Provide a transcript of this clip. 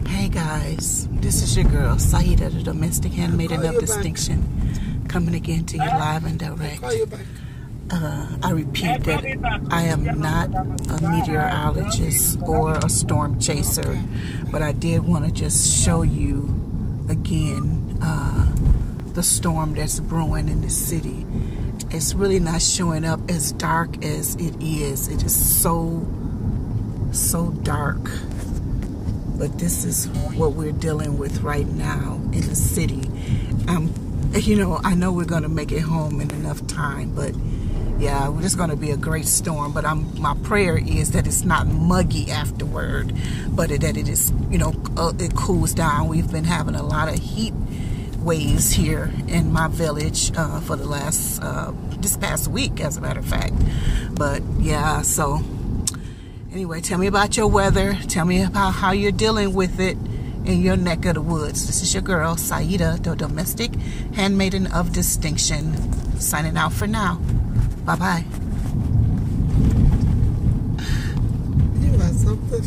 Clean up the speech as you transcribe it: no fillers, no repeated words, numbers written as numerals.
Hey guys, this is your girl Saida, the domestic handmaiden of distinction, coming again to you live and direct. I repeat that I am not a meteorologist or a storm chaser, but I did want to just show you again the storm that's brewing in the city. It's really not showing up as dark as it is. It is so dark. But this is what we're dealing with right now in the city. You know, I know we're going to make it home in enough time, but yeah, it's going to be a great storm. But my prayer is that it's not muggy afterward, but that it is, you know, it cools down. We've been having a lot of heat waves here in my village for the last, this past week, as a matter of fact. But yeah, so anyway, tell me about your weather. Tell me about how you're dealing with it in your neck of the woods. This is your girl, Saida, the domestic handmaiden of distinction, signing out for now. Bye-bye. You want something?